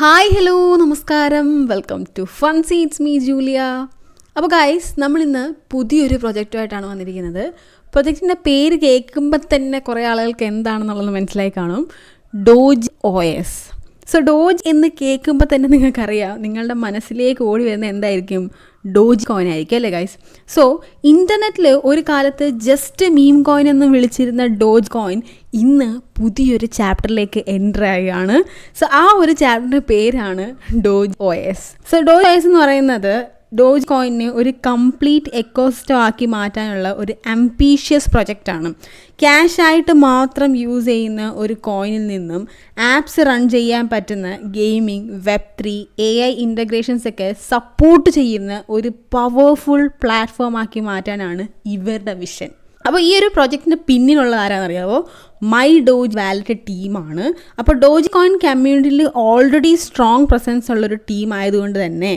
Hi hello നമസ്കാരം, welcome to ഫൺ സീറ്റ്സ് മീ ജൂലിയ. അപ്പോൾ ഗൈസ്, നമ്മളിന്ന് പുതിയൊരു പ്രൊജക്റ്റുമായിട്ടാണ് വന്നിരിക്കുന്നത്. പ്രൊജക്റ്റിൻ്റെ പേര് കേൾക്കുമ്പോൾ തന്നെ കുറേ ആളുകൾക്ക് എന്താണെന്നുള്ളത് മനസ്സിലായി കാണും. Doge OS. സോ ഡോജ് എന്ന് കേൾക്കുമ്പോൾ തന്നെ നിങ്ങൾക്കറിയാം, നിങ്ങളുടെ മനസ്സിലേക്ക് ഓടി വരുന്ന എന്തായിരിക്കും? ഡോജ് കോയിൻ ആയിരിക്കും അല്ലേ ഗൈസ്? സോ ഇൻ്റർനെറ്റിൽ ഒരു കാലത്ത് ജസ്റ്റ് മീം കോയിൻ എന്ന് വിളിച്ചിരുന്ന ഡോജ് കോയിൻ ഇന്ന് പുതിയൊരു ചാപ്റ്ററിലേക്ക് എൻ്റർ ആവുകയാണ്. സോ ആ ഒരു ചാപ്റ്ററിൻ്റെ പേരാണ് Doge OS. So Doge OS എന്ന് പറയുന്നത് ഡോജ് കോയിനെ ഒരു കംപ്ലീറ്റ് എക്കോസിസ്റ്റം ആക്കി മാറ്റാനുള്ള ഒരു അംബീഷ്യസ് പ്രൊജക്റ്റാണ്. ക്യാഷായിട്ട് മാത്രം യൂസ് ചെയ്യുന്ന ഒരു കോയിനിൽ നിന്നും ആപ്സ് റൺ ചെയ്യാൻ പറ്റുന്ന ഗെയിമിംഗ്, Web3, AI ഇൻ്റഗ്രേഷൻസ് ഒക്കെ സപ്പോർട്ട് ചെയ്യുന്ന ഒരു പവർഫുൾ പ്ലാറ്റ്ഫോം ആക്കി മാറ്റാനാണ് ഇവരുടെ വിഷൻ. അപ്പോൾ ഈ ഒരു പ്രൊജക്റ്റിൻ്റെ പിന്നിലുള്ള ആരാണെന്നറിയാമോ? മൈ ഡോജ് വാലറ്റ് ടീമാണ്. അപ്പോൾ ഡോജ് കോയിൻ കമ്മ്യൂണിറ്റിയിൽ ഓൾറെഡി സ്ട്രോങ് പ്രസൻസ് ഉള്ളൊരു ടീം ആയതുകൊണ്ട് തന്നെ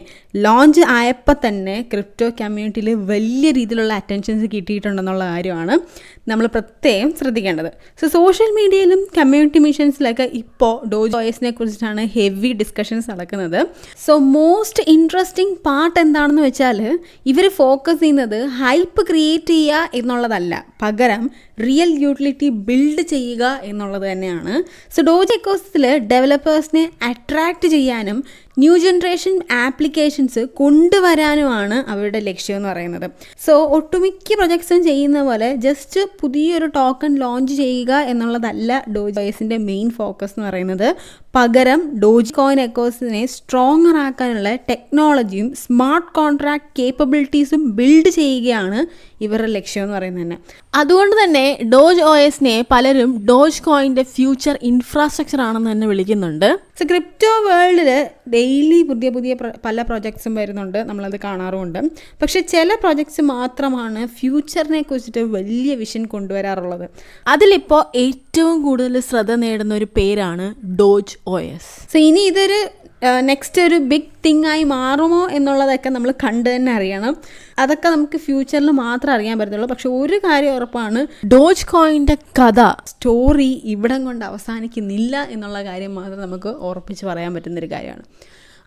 ലോഞ്ച് ആയപ്പോൾ തന്നെ ക്രിപ്റ്റോ കമ്മ്യൂണിറ്റിയിൽ വലിയ രീതിയിലുള്ള അറ്റൻഷൻസ് കിട്ടിയിട്ടുണ്ടെന്നുള്ള കാര്യമാണ് നമ്മൾ പ്രത്യേകം ശ്രദ്ധിക്കേണ്ടത്. സോ സോഷ്യൽ മീഡിയയിലും കമ്മ്യൂണിറ്റി മിഷൻസിലൊക്കെ ഇപ്പോൾ ഡോജ് OSനെ കുറിച്ചിട്ടാണ് ഹെവി ഡിസ്കഷൻസ് നടക്കുന്നത്. സോ മോസ്റ്റ് ഇൻട്രസ്റ്റിംഗ് പാർട്ട് എന്താണെന്ന് വെച്ചാൽ, ഇവർ ഫോക്കസ് ചെയ്യുന്നത് ഹൈപ്പ് ക്രിയേറ്റ് ചെയ്യുക എന്നുള്ളതല്ല, പകരം റിയൽ യൂട്ടിലിറ്റി ബിൽഡ് ചെയ്യുക എന്നുള്ളത് തന്നെയാണ്. സോ ഡോജ് എക്കോസിസ്റ്റത്തിൽ ഡെവലപ്പേഴ്സിനെ അട്രാക്റ്റ് ചെയ്യാനും ന്യൂ ജനറേഷൻ ആപ്ലിക്കേഷൻസ് കൊണ്ടുവരാനുമാണ് അവരുടെ ലക്ഷ്യം എന്ന് പറയുന്നത്. സോ ഒട്ടുമിക്ക പ്രൊജക്ട്സും ചെയ്യുന്ന പോലെ ജസ്റ്റ് പുതിയൊരു ടോക്കൺ ലോഞ്ച് ചെയ്യുക എന്നുള്ളതല്ല ഡോജ് OSൻ്റെ മെയിൻ ഫോക്കസ് എന്ന് പറയുന്നത്. പകരം ഡോജ് കോയിൻ എക്കോസിനെ സ്ട്രോങ്ങർ ആക്കാനുള്ള ടെക്നോളജിയും സ്മാർട്ട് കോൺട്രാക്ട് കേപ്പബിലിറ്റീസും ബിൽഡ് ചെയ്യുകയാണ് ഇവരുടെ ലക്ഷ്യം എന്ന് പറയുന്നത് തന്നെ. അതുകൊണ്ട് തന്നെ ഡോജ് OSനെ പലരും ഡോജ് കോയിൻ്റെ ഫ്യൂച്ചർ ഇൻഫ്രാസ്ട്രക്ചർ ആണെന്ന് തന്നെ വിളിക്കുന്നുണ്ട്. സോ ക്രിപ്റ്റോ വേൾഡിൽ ഡെയിലി പുതിയ പല പ്രൊജക്ട്സും വരുന്നുണ്ട്, നമ്മളത് കാണാറുമുണ്ട്. പക്ഷേ ചില പ്രൊജക്ട്സ് മാത്രമാണ് ഫ്യൂച്ചറിനെ കുറിച്ചിട്ട് വലിയ വിഷൻ കൊണ്ടുവരാറുള്ളത്. അതിലിപ്പോൾ ഏറ്റവും കൂടുതൽ ശ്രദ്ധ നേടുന്ന ഒരു പേരാണ് ഡോജ് OS. സോ ഇനി ഇതൊരു നെക്സ്റ്റ് ഒരു ബിഗ് തിങ് ആയി മാറുമോ എന്നുള്ളതൊക്കെ നമ്മൾ കണ്ടു തന്നെ അറിയണം. അതൊക്കെ നമുക്ക് ഫ്യൂച്ചറിൽ മാത്രമേ അറിയാൻ പറ്റത്തുള്ളൂ. പക്ഷെ ഒരു കാര്യം ഉറപ്പാണ്, ഡോജ് കോയിൻ്റെ കഥ, സ്റ്റോറി ഇവിടം കൊണ്ട് അവസാനിക്കുന്നില്ല എന്നുള്ള കാര്യം മാത്രം നമുക്ക് ഉറപ്പിച്ച് പറയാൻ പറ്റുന്നൊരു കാര്യമാണ്.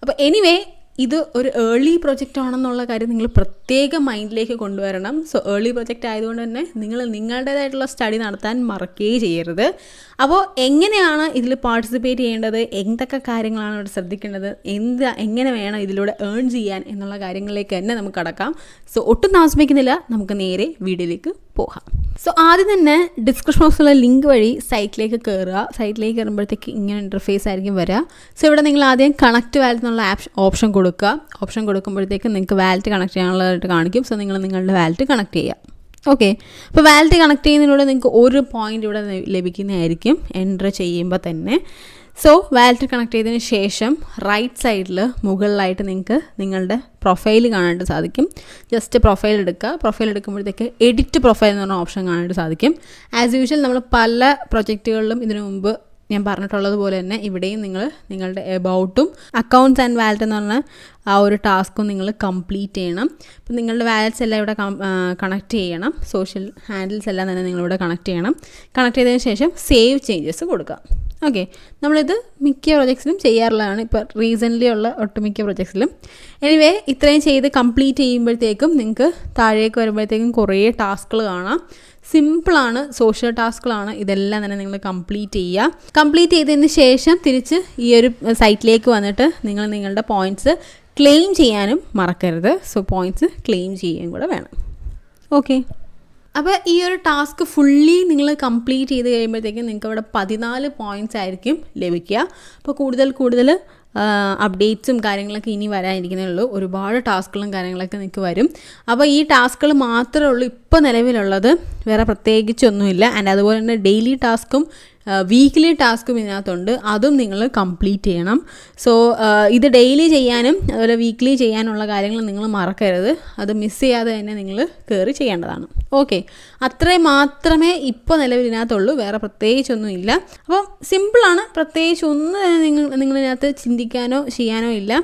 അപ്പോൾ എനിവേ, ഇത് ഒരു ഏർലി പ്രൊജക്റ്റ് ആണെന്നുള്ള കാര്യം നിങ്ങൾ പ്രത്യേകം മൈൻഡിലേക്ക് കൊണ്ടുവരണം. സോ ഏർലി പ്രൊജക്റ്റ് ആയതുകൊണ്ട് തന്നെ നിങ്ങൾ നിങ്ങളുടേതായിട്ടുള്ള സ്റ്റഡി നടത്താൻ മറക്കുകയേ ചെയ്യരുത്. അപ്പോൾ എങ്ങനെയാണ് ഇതിൽ പാർട്ടിസിപ്പേറ്റ് ചെയ്യേണ്ടത്, എന്തൊക്കെ കാര്യങ്ങളാണ് ഇവിടെ ശ്രദ്ധിക്കേണ്ടത്, എങ്ങനെ വേണം ഇതിലൂടെ ഏൺ ചെയ്യാൻ എന്നുള്ള കാര്യങ്ങളിലേക്ക് തന്നെ നമുക്ക് കടക്കാം. സോ ഒട്ടും താമസിപ്പിക്കുന്നില്ല, നമുക്ക് നേരെ വീഡിയോയിലേക്ക് പോകാം. സോ ആദ്യം തന്നെ ഡിസ്ക്രിപ്ഷൻ ബോക്സിലുള്ള ലിങ്ക് വഴി സൈറ്റിലേക്ക് കയറുക. സൈറ്റിലേക്ക് കയറുമ്പോഴത്തേക്ക് ഇങ്ങനെ ഇൻ്റർഫേസ് ആയിരിക്കും വരിക. സോ ഇവിടെ നിങ്ങൾ ആദ്യം കണക്റ്റ് വാലറ്റ് എന്നുള്ള ഓപ്ഷൻ കൊടുക്കുക. ഓപ്ഷൻ കൊടുക്കുമ്പോഴത്തേക്ക് നിങ്ങൾക്ക് വാലറ്റ് കണക്ട് ചെയ്യാനുള്ളതായിട്ട് കാണിക്കും. സോ നിങ്ങൾ നിങ്ങളുടെ വാലറ്റ് കണക്ട് ചെയ്യുക. ഓക്കെ, അപ്പോൾ വാലറ്റ് കണക്ട് ചെയ്യുന്നതിലൂടെ നിങ്ങൾക്ക് ഒരു പോയിൻ്റ് ഇവിടെ ലഭിക്കുന്നതായിരിക്കും എൻ്റർ ചെയ്യുമ്പോൾ തന്നെ. സോ വാലറ്റ് കണക്ട് ചെയ്തതിന് ശേഷം റൈറ്റ് സൈഡിൽ മുകളിലായിട്ട് നിങ്ങൾക്ക് നിങ്ങളുടെ പ്രൊഫൈൽ കാണാനായിട്ട് സാധിക്കും. ജസ്റ്റ് പ്രൊഫൈൽ എടുക്കുക. പ്രൊഫൈൽ എടുക്കുമ്പോഴത്തേക്ക് എഡിറ്റ് പ്രൊഫൈൽ എന്ന് പറഞ്ഞ ഓപ്ഷൻ കാണാനായിട്ട് സാധിക്കും. ആസ് യൂഷ്വൽ നമ്മൾ പല പ്രൊജക്റ്റുകളിലും ഇതിനു മുമ്പ് ഞാൻ പറഞ്ഞിട്ടുള്ളത് പോലെ തന്നെ ഇവിടെയും നിങ്ങളുടെ എബൌട്ടും അക്കൗണ്ട്സ് ആൻഡ് വാലറ്റ് എന്ന് പറഞ്ഞ ആ ഒരു ടാസ്കും നിങ്ങൾ കംപ്ലീറ്റ് ചെയ്യണം. അപ്പം നിങ്ങളുടെ വാലറ്റ്സ് എല്ലാം ഇവിടെ കണക്ട് ചെയ്യണം. സോഷ്യൽ ഹാൻഡിൽസ് എല്ലാം തന്നെ നിങ്ങളിവിടെ കണക്ട് ചെയ്യണം. കണക്ട് ചെയ്തതിന് ശേഷം സേവ് ചേഞ്ചസ് കൊടുക്കുക. ഓക്കെ, നമ്മളിത് മിക്ക പ്രൊജക്ട്സിലും ചെയ്യാറുള്ളതാണ്, ഇപ്പോൾ റീസെൻ്റ്ലി ഉള്ള ഒട്ടുമിക്ക പ്രൊജക്ട്സിലും. എനിവേ, ഇത്രയും ചെയ്ത് കംപ്ലീറ്റ് ചെയ്യുമ്പോഴത്തേക്കും നിങ്ങൾക്ക് താഴേക്ക് വരുമ്പോഴത്തേക്കും കുറേ ടാസ്കുകൾ കാണാം. സിമ്പിളാണ്, സോഷ്യൽ ടാസ്കുകളാണ്. ഇതെല്ലാം തന്നെ നിങ്ങൾ കംപ്ലീറ്റ് ചെയ്യുക. കംപ്ലീറ്റ് ചെയ്തതിന് ശേഷം തിരിച്ച് ഈ ഒരു സൈറ്റിലേക്ക് വന്നിട്ട് നിങ്ങൾ നിങ്ങളുടെ പോയിൻറ്റ്സ് ക്ലെയിം ചെയ്യാനും മറക്കരുത്. സോ പോയിൻറ്റ്സ് ക്ലെയിം ചെയ്യുകയും കൂടെ വേണം. ഓക്കെ, അപ്പോൾ ഈ ഒരു ടാസ്ക് ഫുള്ളി നിങ്ങൾ കംപ്ലീറ്റ് ചെയ്ത് കഴിയുമ്പോഴത്തേക്കും നിങ്ങൾക്ക് ഇവിടെ 14 പോയിൻറ്റ്സ് ആയിരിക്കും ലഭിക്കുക. അപ്പോൾ കൂടുതൽ അപ്ഡേറ്റ്സും കാര്യങ്ങളൊക്കെ ഇനി വരാനിരിക്കുന്നേ ഉള്ളൂ. ഒരുപാട് ടാസ്കുകളും കാര്യങ്ങളൊക്കെ നിങ്ങൾക്ക് വരും. അപ്പോൾ ഈ ടാസ്കുകൾ മാത്രമേ ഉള്ളൂ ഇപ്പോൾ നിലവിലുള്ളത്, വേറെ പ്രത്യേകിച്ചൊന്നുമില്ല. ആൻഡ് അതുപോലെ തന്നെ ഡെയിലി ടാസ്കും വീക്ക്ലി ടാസ്കും ഇതിനകത്തുണ്ട്, അതും നിങ്ങൾ കംപ്ലീറ്റ് ചെയ്യണം. സോ ഇത് ഡെയിലി ചെയ്യാനും അതുപോലെ വീക്ക്ലി ചെയ്യാനുള്ള കാര്യങ്ങൾ നിങ്ങൾ മറക്കരുത്. അത് മിസ് ചെയ്യാതെ തന്നെ നിങ്ങൾ കയറി ചെയ്യേണ്ടതാണ്. ഓക്കെ, അത്രയും മാത്രമേ ഇപ്പോൾ നിലവിലിനകത്തുള്ളൂ, വേറെ പ്രത്യേകിച്ചൊന്നുമില്ല. അപ്പോൾ സിമ്പിളാണ്, പ്രത്യേകിച്ചൊന്നും നിങ്ങളിതിനകത്ത് ചിന്തിക്കാനോ ചെയ്യാനോ ഇല്ല.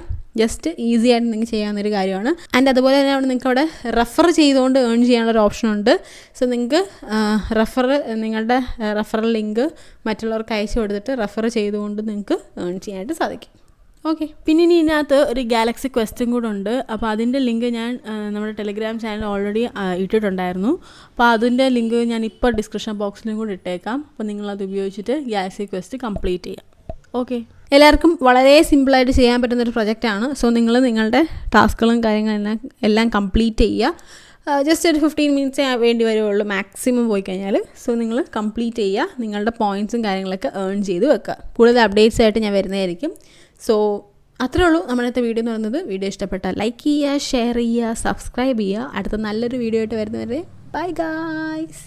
ജസ്റ്റ് ഈസി ആയിട്ട് നിങ്ങൾക്ക് ചെയ്യാവുന്നൊരു കാര്യമാണ്. ആൻഡ് അതുപോലെ തന്നെ അവിടെ നിങ്ങൾക്ക് അവിടെ റെഫർ ചെയ്തുകൊണ്ട് ഏൺ ചെയ്യാനുള്ളൊരു ഓപ്ഷനുണ്ട്. സോ നിങ്ങൾക്ക് നിങ്ങളുടെ റെഫറൽ ലിങ്ക് മറ്റുള്ളവർക്ക് അയച്ചു കൊടുത്തിട്ട് റെഫർ ചെയ്തുകൊണ്ട് നിങ്ങൾക്ക് ഏൺ ചെയ്യാനായിട്ട് സാധിക്കും. ഓക്കെ, പിന്നെ ഇനി ഇതിനകത്ത് ഒരു ഗാലക്സി ക്വസ്റ്റ്യൻ കൂടെ ഉണ്ട്. അപ്പോൾ അതിൻ്റെ ലിങ്ക് ഞാൻ നമ്മുടെ ടെലിഗ്രാം ചാനൽ ഓൾറെഡി ഇട്ടിട്ടുണ്ടായിരുന്നു. അപ്പോൾ അതിൻ്റെ ലിങ്ക് ഞാൻ ഇപ്പോൾ ഡിസ്ക്രിപ്ഷൻ ബോക്സിലും കൂടി ഇട്ടേക്കാം. അപ്പോൾ നിങ്ങളത് ഉപയോഗിച്ചിട്ട് ഗാലക്സി ക്വസ്റ്റ് കംപ്ലീറ്റ് ചെയ്യാം. ഓക്കെ, എല്ലാവർക്കും വളരെ സിമ്പിളായിട്ട് ചെയ്യാൻ പറ്റുന്നൊരു പ്രൊജക്റ്റാണ്. സോ നിങ്ങൾ നിങ്ങളുടെ ടാസ്കുകളും കാര്യങ്ങളെല്ലാം എല്ലാം കംപ്ലീറ്റ് ചെയ്യുക. ജസ്റ്റ് ഒരു 15 മിനിറ്റ്സേ വേണ്ടി വരുള്ളൂ മാക്സിമം പോയി കഴിഞ്ഞാൽ. സോ നിങ്ങൾ കംപ്ലീറ്റ് ചെയ്യുക, നിങ്ങളുടെ പോയിൻറ്റ്സും കാര്യങ്ങളൊക്കെ ഏൺ ചെയ്ത് വെക്കുക. കൂടുതൽ അപ്ഡേറ്റ്സ് ആയിട്ട് ഞാൻ വരുന്നതായിരിക്കും. സോ അത്രേ ഉള്ളൂ നമ്മളത്തെ വീഡിയോ എന്ന് പറയുന്നത്. വീഡിയോ ഇഷ്ടപ്പെട്ടാൽ ലൈക്ക് ചെയ്യുക, ഷെയർ ചെയ്യുക, സബ്സ്ക്രൈബ് ചെയ്യുക. അടുത്ത നല്ലൊരു വീഡിയോ ആയിട്ട് വരുന്നവരെ ബൈ ഗായ്സ്.